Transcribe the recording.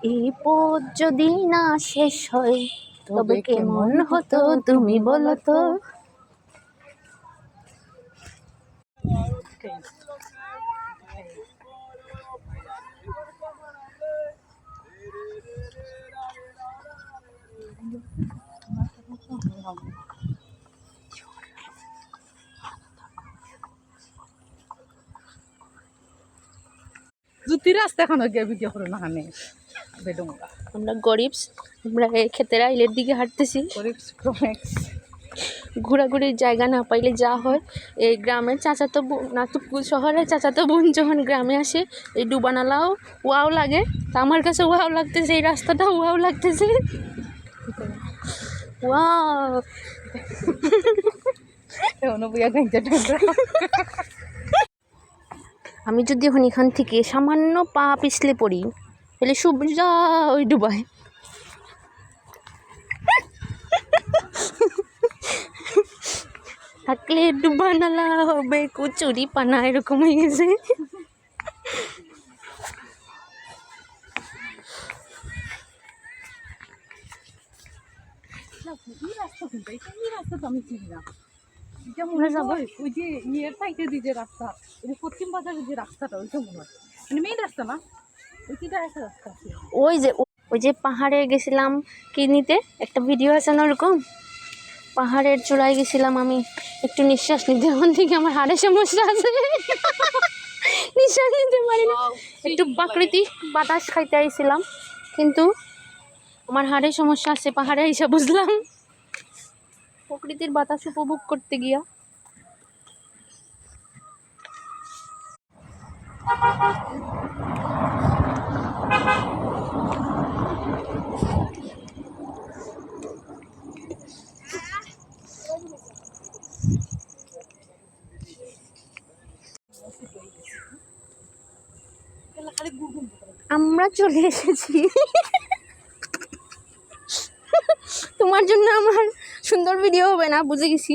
এই পথ যদি না শেষ হয় তবে কেমন হতো তুমি বলো তো। জুতি রাস্তা এখন ভিডিও করে না হানে বেডুঙ্গা আমরা গরিব, আমরা ক্ষেতের আইলের দিকে হাঁটতেছি। ঘোরাঘুরির জায়গা না পাইলে যা হয়, এই গ্রামের চাচাতো বোন নাতুপুর শহরের চাচাতো বোন যখন গ্রামে আসে এই ডুবানালাও ওয়াও লাগে। তা আমার কাছে ওয়াও লাগতেছে, এই রাস্তাটা ওয়াও লাগতেছে। ওয়াও আমি যদি এখন এখান থেকে সামান্য পা পিছলে পড়ি তাহলে সোজা ওই ডুবায়। থাকলে ডুবানালা হবে কচুরি পানা, এরকম হয়ে গেছে। আমি চিনি না, এটা মনে হয় ওই যে ইয়ের সাইডে দিয়ে যে রাস্তা, ওই যে পশ্চিম বাজারের যে রাস্তাটা, ওইটা মনে হয় মানে মেইন রাস্তা না, ওইটা একটা রাস্তা আছে। ওই যে পাহাড়ে গেছিলাম কি নিতে, একটা ভিডিও আছে না ওরকম, পাহাড়ের চূড়ায় গেছিলাম আমি একটু নিঃশ্বাস নিতে, ওখান থেকে আমার হাড়ের সমস্যা আছে, নিঃশ্বাস নিতে পারি না। একটু প্রাকৃতিক বাতাস খাইতে আইছিলাম, কিন্তু আমার হাড়ের সমস্যা আছে পাহাড়ে এসে বুঝলাম, প্রকৃতির বাতাস উপভোগ করতে গিয়া। আমরা চলে এসেছি, তোমার জন্য আমার সুন্দর ভিডিও হবে না, বুঝে গেছি।